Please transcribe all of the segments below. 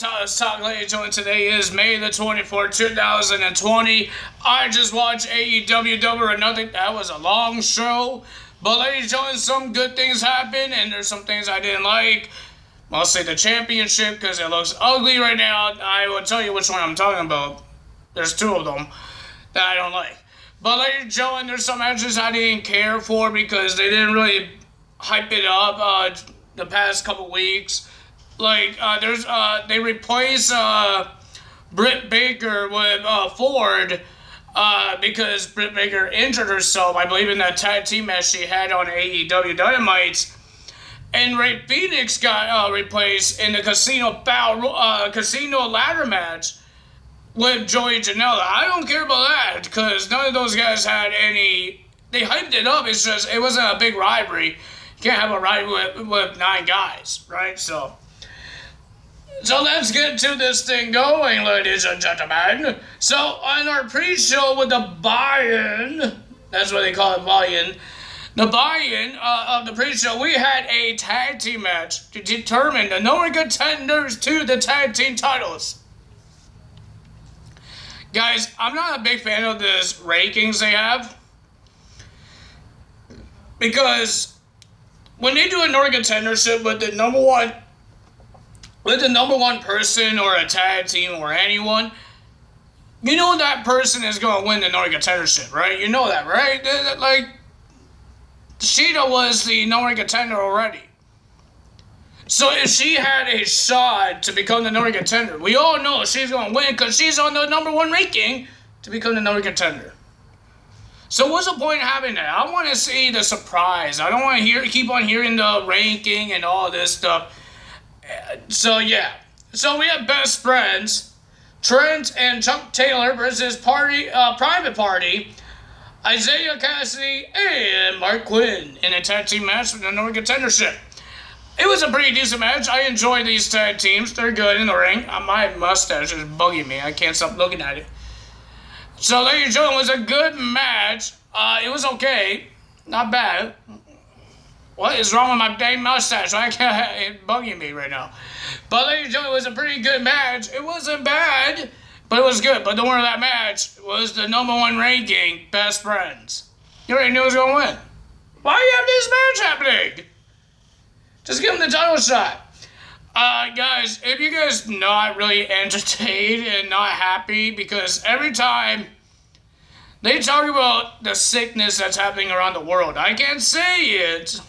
Let's talk, ladies and gentlemen. Today is May the 24th, 2020. I just watched AEW Double or Nothing. That was a long show. But, ladies and gentlemen, some good things happened, and there's some things I didn't like. Mostly the championship, because it looks ugly right now. I will tell you which one I'm talking about. There's two of them that I don't like. But, ladies and gentlemen, there's some matches I didn't care for because they didn't really hype it up the past couple weeks. Like, they replace Britt Baker with Ford because Britt Baker injured herself, I believe, in that tag team match she had on AEW Dynamite. And Ray Phoenix got replaced in the casino ladder match with Joey Janela. I don't care about that because none of those guys had any. They hyped it up. It's just it wasn't a big rivalry. You can't have a rivalry with 9 guys, right? So let's get to this thing going, ladies and gentlemen. So on our pre-show with the buy-in, that's what they call it, buy-in. The buy-in of the pre-show, we had a tag team match to determine the number one contenders to the tag team titles. Guys, I'm not a big fan of this rankings they have. Because when they do a number one contendership with the number one person or a tag team or anyone, you know that person is going to win the number one contendership, right? You know that, right? Like, Sheeta was the number one contender already. So if she had a shot to become the number one contender, we all know she's going to win because she's on the number one ranking to become the number one contender. So what's the point of having that? I want to see the surprise. I don't want to keep on hearing the ranking and all this stuff. So yeah. So we have best friends, Trent and Chuck Taylor versus Private Party, Isaiah Cassidy and Mark Quinn in a tag team match for the number one contendership. It was a pretty decent match. I enjoy these tag teams. They're good in the ring. My mustache is bugging me. I can't stop looking at it. So, ladies and gentlemen, it was a good match. It was okay. Not bad. What is wrong with my dang mustache? It's bugging me right now. But, ladies and gentlemen, it was a pretty good match. It wasn't bad, but it was good. But the winner of that match was the number one ranking, Best Friends. You already knew who was going to win. Why do you have this match happening? Just give them the title shot. Guys, if you guys not really entertained and not happy, because every time they talk about the sickness that's happening around the world, I can't say it,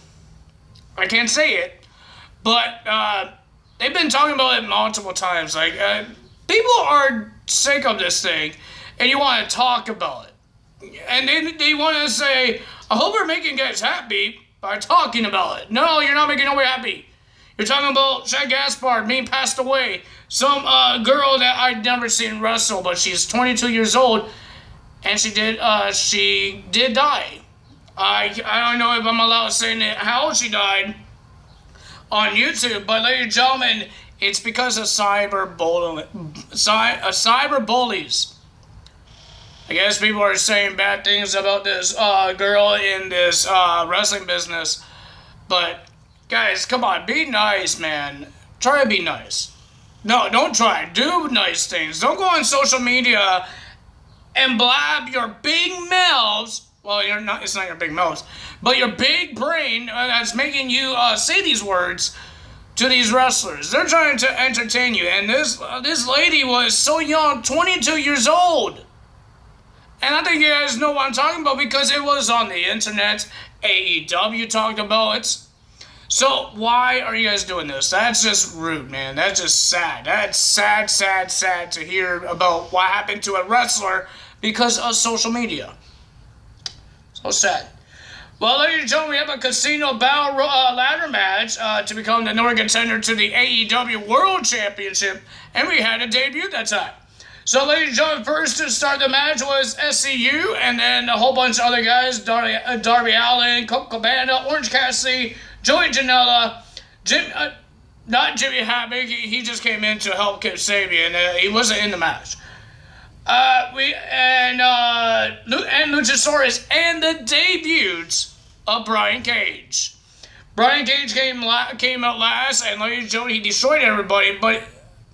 but they've been talking about it multiple times. Like, people are sick of this thing, and you want to talk about it. And they want to say, I hope we're making guys happy by talking about it. No, you're not making nobody happy. You're talking about Shaq Gaspard being passed away. Some girl that I'd never seen wrestle, but she's 22 years old, and she did die. I don't know if I'm allowed to say how she died on YouTube, but ladies and gentlemen, it's because of cyber bullies. I guess people are saying bad things about this girl in this wrestling business, but guys, come on, be nice, man. Try to be nice. No, don't try. Do nice things. Don't go on social media and blab your big mouths. Well, it's not your big mouth, but your big brain that's making you say these words to these wrestlers. They're trying to entertain you, and this lady was so young, 22 years old. And I think you guys know what I'm talking about because it was on the internet. AEW talked about it. So why are you guys doing this? That's just rude, man. That's just sad. That's sad to hear about what happened to a wrestler because of social media. So sad. Well, ladies and gentlemen, we have a casino battle ladder match to become the number one contender to the AEW World Championship, and we had a debut that time. So, ladies and gentlemen, first to start the match was SCU, and then a whole bunch of other guys, Darby Allin, Colt Cabana, Orange Cassidy, Joey Janela, not Jimmy Havoc, he just came in to help Kip Sabian, he wasn't in the match. And Luchasaurus, and the debuts of Brian Cage. Brian Cage came out last, and ladies and gentlemen, he destroyed everybody, but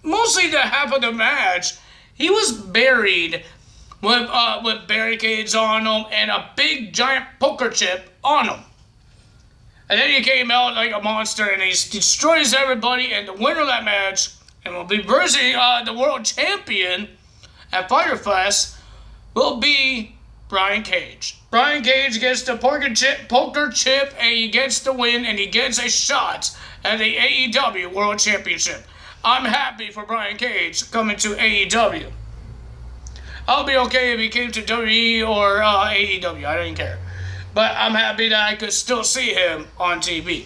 mostly the half of the match, he was buried with barricades on him and a big giant poker chip on him. And then he came out like a monster and he destroys everybody, and the winner of that match, and will be versing the world champion at Fyter Fest, will be Brian Cage. Brian Cage gets the poker chip, and he gets the win, and he gets a shot at the AEW World Championship. I'm happy for Brian Cage coming to AEW. I'll be okay if he came to WWE or AEW. I didn't care. But I'm happy that I could still see him on TV.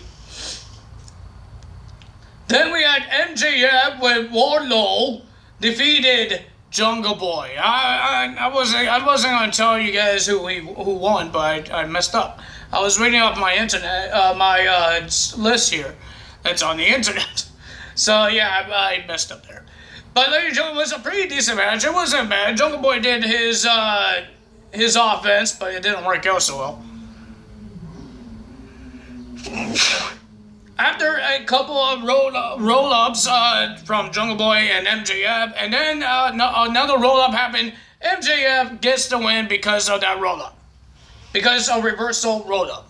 Then we had MJF with Wardlow defeated Jungle Boy. I wasn't gonna tell you guys who won, but I messed up. I was reading off my internet, my list here that's on the internet. So yeah, I messed up there. But ladies and gentlemen, it was a pretty decent match. It wasn't bad. Jungle Boy did his offense, but it didn't work out so well. After a couple of roll-ups from Jungle Boy and MJF, and then another roll-up happened, MJF gets the win because of that roll-up. Because of reversal roll-up.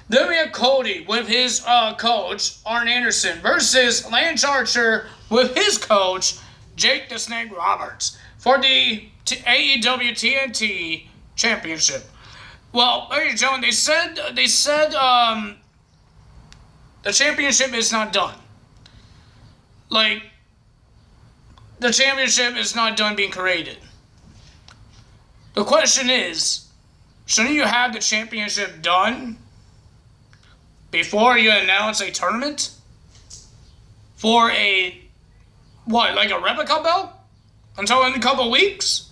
Then we have Cody with his coach, Arn Anderson, versus Lance Archer with his coach, Jake the Snake Roberts, for the AEW TNT Championship. Well, ladies and gentlemen, they said the championship is not done. Like, the championship is not done being created. The question is, shouldn't you have the championship done before you announce a tournament? For a, like a replica belt? Until in a couple weeks?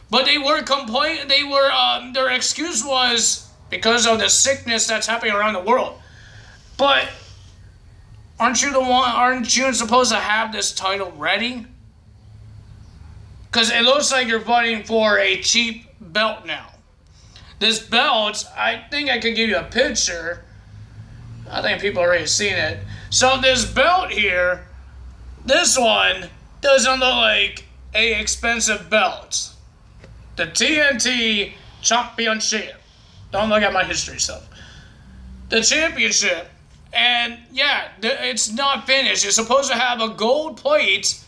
But they were their excuse was because of the sickness that's happening around the world. But aren't you supposed to have this title ready? Because it looks like you're fighting for a cheap belt now. This belt, I think I could give you a picture. I think people already seen it. So this belt here, this one doesn't look like a expensive belt. The TNT Championship. Don't look at my history stuff. The championship. And yeah, it's not finished. It's supposed to have a gold plate.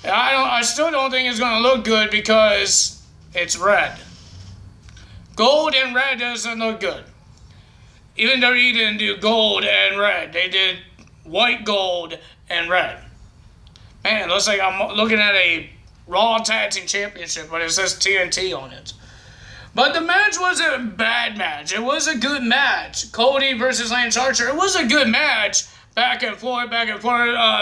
I still don't think it's going to look good because it's red. Gold and red doesn't look good. Even though he didn't do gold and red, they did white, gold, and red. Man, it looks like I'm looking at a Raw Tag Team Championship, but it says TNT on it. But the match wasn't a bad match. It was a good match. Cody versus Lance Archer. It was a good match. Back and forth.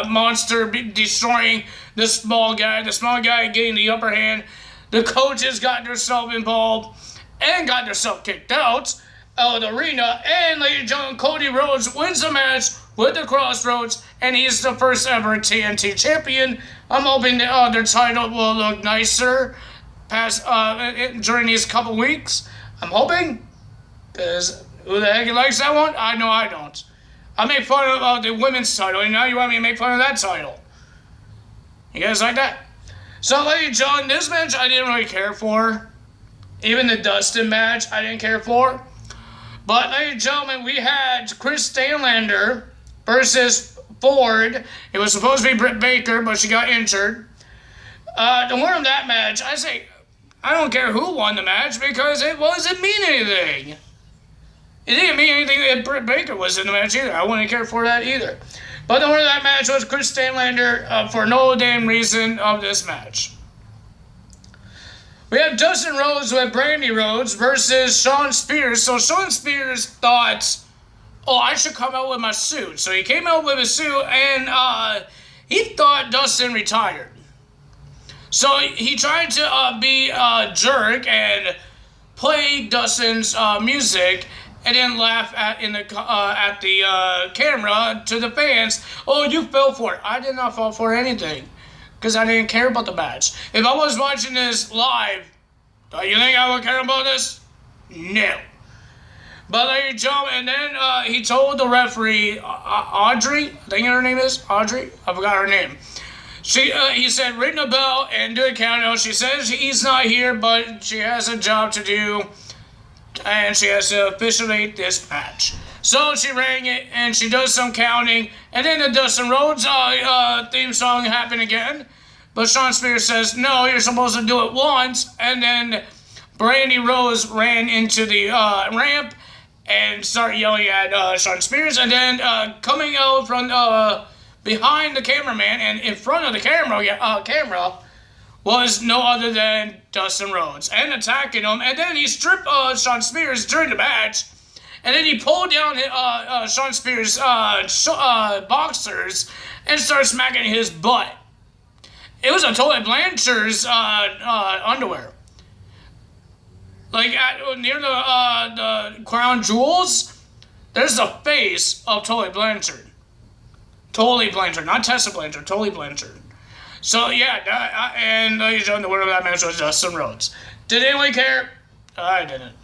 Monster destroying the small guy. The small guy getting the upper hand. The coaches got themselves involved and got themselves kicked out of the arena. And ladies and gentlemen, Cody Rhodes wins the match with the Crossroads, and he's the first ever TNT champion. I'm hoping that their title will look nicer during these couple weeks. I'm hoping, because who the heck likes that one? I know I don't. I make fun of the women's title, and now you want me to make fun of that title. You guys like that? So, ladies and gentlemen, this match I didn't really care for. Even the Dustin match I didn't care for. But, ladies and gentlemen, we had Chris Stanlander versus Ford. It was supposed to be Britt Baker, but she got injured. The winner of that match, I don't care who won the match because it wasn't mean anything. It didn't mean anything that Britt Baker was in the match either. I wouldn't care for that either. But the winner of that match was Chris Stanlander for no damn reason of this match. We have Dustin Rhodes with Brandy Rhodes versus Shawn Spears. So Shawn Spears thought, I should come out with my suit. So he came out with his suit and he thought Dustin retired. So he tried to be a jerk and play Dustin's music and then laugh at the camera to the fans. Oh, you fell for it. I did not fall for anything because I didn't care about the match. If I was watching this live, do you think I would care about this? No. But ladies and gentlemen, and then he told the referee, Audrey, I think her name is Audrey. I forgot her name. He said, ring the bell and do a countdown. She says he's not here, but she has a job to do, and she has to officiate this match. So she rang it, and she does some counting, and then the Dustin Rhodes theme song happened again. But Shawn Spears says, no, you're supposed to do it once, and then Brandy Rose ran into the ramp and started yelling at Shawn Spears, and then coming out from behind the cameraman and in front of the camera was no other than Dustin Rhodes, and attacking him, and then he stripped Shawn Spears during the match, and then he pulled down Shawn Spears' boxers and started smacking his butt. It was a Tully Blanchard's underwear. Like, near the crown jewels, there's the face of Tully Blanchard. Tully Blanchard, not Tessa Blanchard, Tully Blanchard. So, yeah, and ladies and gentlemen, the winner of that match was Dustin Rhodes. Did anyone care? I didn't.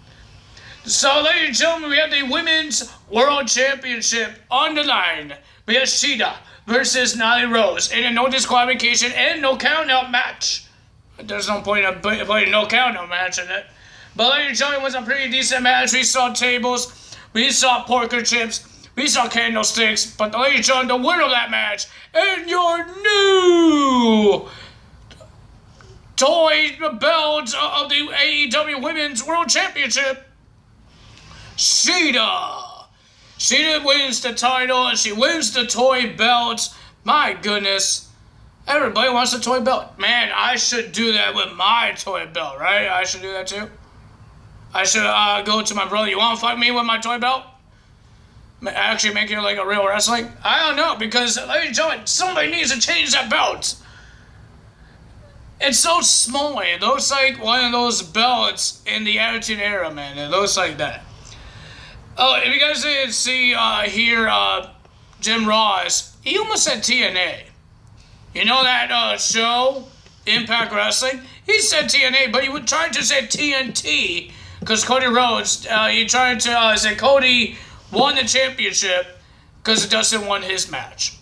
So, ladies and gentlemen, we have the Women's World Championship on the line. We have Shida versus Nyla Rose in a no disqualification and no count-out match. There's no point of playing no count-out match in it. But ladies and gentlemen, it was a pretty decent match. We saw tables, we saw porker chips, we saw candlesticks, but ladies and gentlemen, the winner of that match, and your new toy belt of the AEW Women's World Championship, Shida. Shida wins the title, and she wins the toy belt. My goodness. Everybody wants a toy belt. Man, I should do that with my toy belt, right? I should do that too. I should go to my brother. You want to fight me with my toy belt? Actually make it like a real wrestling? I don't know, because, ladies and gentlemen, somebody needs to change that belt. It's so small. It looks like one of those belts in the Attitude Era, man. It looks like that. Oh, if you guys didn't see Jim Ross, he almost said TNA. You know that show, Impact Wrestling? He said TNA, but he was trying to say TNT, because Cody Rhodes, he tried to say Cody won the championship because Dustin won his match.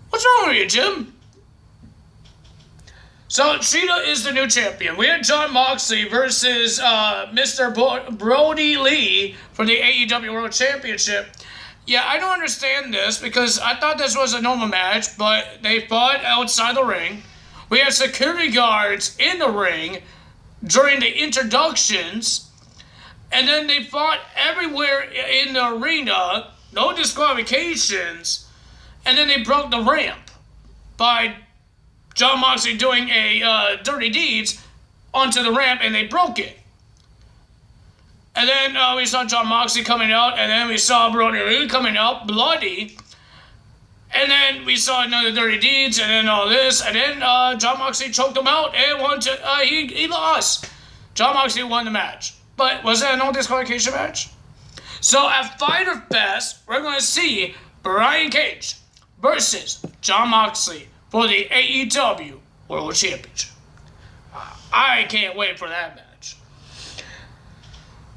What's wrong with you, Jim? So, Shida is the new champion. We had Jon Moxley versus Mr. Brody Lee for the AEW World Championship. Yeah, I don't understand this because I thought this was a normal match, but they fought outside the ring. We had security guards in the ring during the introductions, and then they fought everywhere in the arena, no disqualifications, and then they broke the ramp by Jon Moxley doing a dirty deeds onto the ramp, and they broke it. And then we saw Jon Moxley coming out, and then we saw Brody Lee coming out, bloody. And then we saw another dirty deeds, and then all this, and then Jon Moxley choked him out, and he lost. Jon Moxley won the match. But was that a no disqualification match? So at Fyter Fest, we're going to see Brian Cage versus Jon Moxley for the AEW World Championship. I can't wait for that match.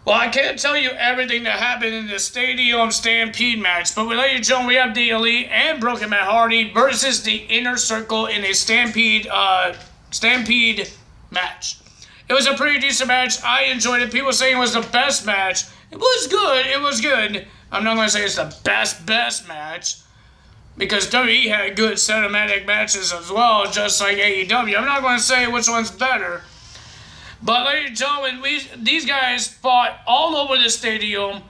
Well, I can't tell you everything that happened in the Stadium Stampede match, but ladies and gentlemen, we have the Elite and Broken Matt Hardy versus the Inner Circle in a Stampede match. It was a pretty decent match. I enjoyed it. People saying it was the best match. It was good. It was good. I'm not going to say it's the best match, because WWE had good cinematic matches as well, just like AEW. I'm not going to say which one's better. But ladies and gentlemen, these guys fought all over the stadium.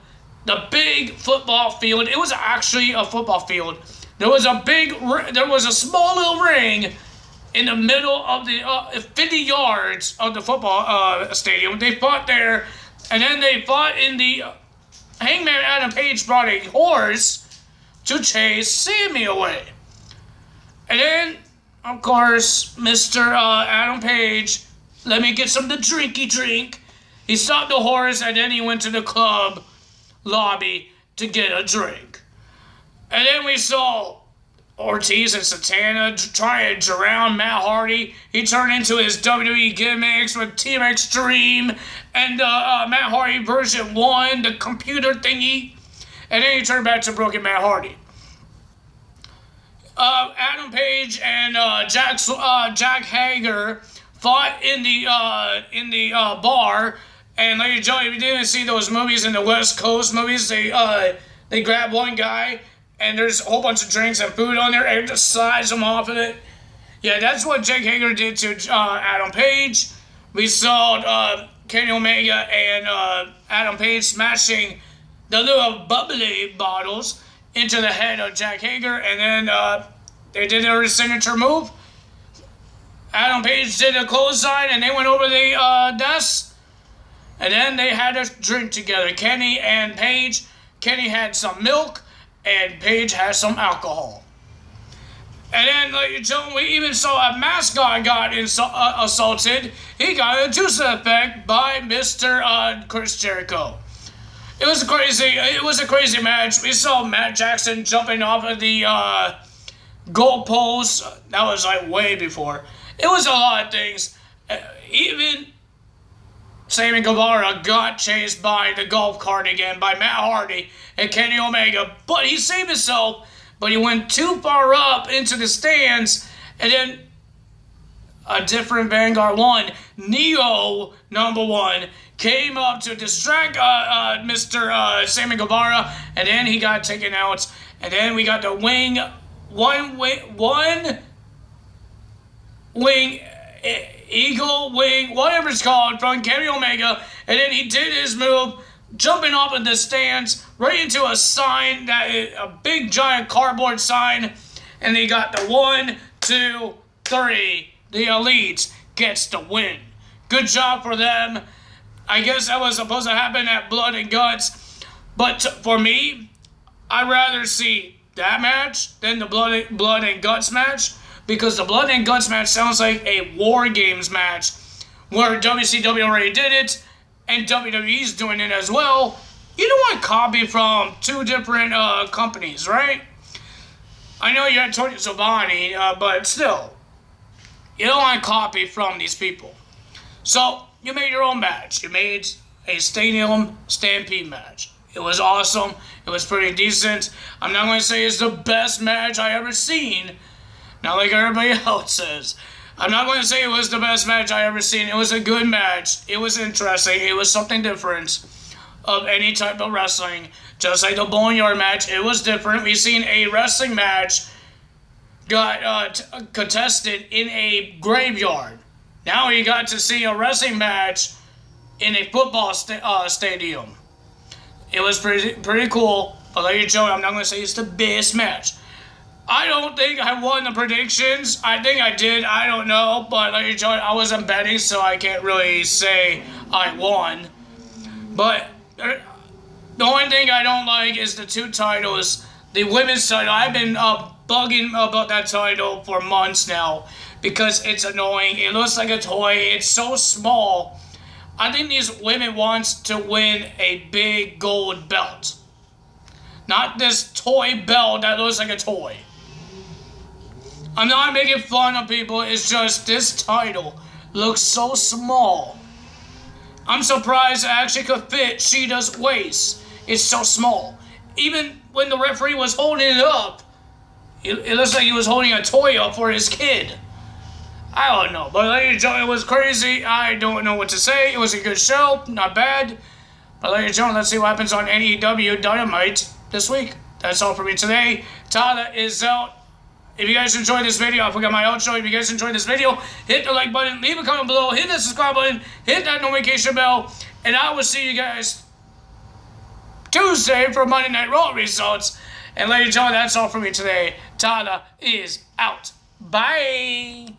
The big football field. It was actually a football field. There was a small little ring in the middle of the 50 yards of the football stadium. They fought there, and then they fought in the Hangman Adam Page brought a horse to chase Sammy away. And then, of course, Mr. Adam Page, let me get some of the drinky drink. He stopped the horse, and then he went to the club lobby to get a drink. And then we saw Ortiz and Santana trying to drown Matt Hardy. He turned into his WWE gimmicks with Team Extreme and Matt Hardy version 1, the computer thingy. And then he turned back to Broken Matt Hardy. Adam Page and Jack Hager fought in the bar. And ladies and gentlemen, if you didn't see those movies in the West Coast movies, they grab one guy and there's a whole bunch of drinks and food on there and just slides them off of it. Yeah, that's what Jake Hager did to Adam Page. We saw Kenny Omega and Adam Page smashing the little bubbly bottles into the head of Jack Hager, and then they did their signature move. Adam Page did a clothesline, and they went over the desk, and then they had a drink together. Kenny and Page. Kenny had some milk, and Page had some alcohol. And then, like, we even saw a mascot got assaulted. He got induced effect by Mr. Chris Jericho. It was a crazy match. We saw Matt Jackson jumping off of the goalpost. That was like way before. It was a lot of things. Even Sammy Guevara got chased by the golf cart again by Matt Hardy and Kenny Omega, but he saved himself. But he went too far up into the stands, and then a different Vanguard one, Neo #1, came up to distract Mr. Sammy Guevara, and then he got taken out. And then we got the eagle wing, whatever it's called, from Kenny Omega, and then he did his move, jumping off of the stands right into a sign, a big giant cardboard sign, and they got the 1, 2, 3. The Elites gets the win. Good job for them. I guess that was supposed to happen at Blood and Guts, but for me, I'd rather see that match than the Blood and Guts match, because the Blood and Guts match sounds like a War Games match where WCW already did it and WWE's doing it as well. You don't want to copy from two different companies, right? I know you had Tony Giovanni, but still, you don't want to copy from these people. So you made your own match. You made a Stadium Stampede match. It was awesome. It was pretty decent. I'm not going to say it's the best match I ever seen. Not like everybody else says. I'm not going to say it was the best match I ever seen. It was a good match. It was interesting. It was something different of any type of wrestling. Just like the Boneyard match, it was different. We've seen a wrestling match got contested in a graveyard. Now we got to see a wrestling match in a football stadium. It was pretty cool. But like you know, I'm not going to say it's the best match. I don't think I won the predictions. I think I did. I don't know. But like you know, I wasn't betting, so I can't really say I won. But the only thing I don't like is the two titles. The women's title. I've been bugging about that title for months now because it's annoying. It looks like a toy. It's so small. I think these women wants to win a big gold belt. Not this toy belt that looks like a toy. I'm not making fun of people. It's just this title looks so small. I'm surprised it actually could fit Sheeta's waist. It's so small. Even when the referee was holding it up, it looks like he was holding a toy up for his kid. I don't know. But ladies and gentlemen, it was crazy. I don't know what to say. It was a good show. Not bad. But ladies and gentlemen, let's see what happens on AEW Dynamite this week. That's all for me today. Tyler is out. If you guys enjoyed this video, I forgot my outro. If you guys enjoyed this video, hit the like button, leave a comment below, hit the subscribe button, hit that notification bell, and I will see you guys Tuesday for Monday Night Raw results. And ladies and gentlemen, that's all for me today. Tyler is out. Bye.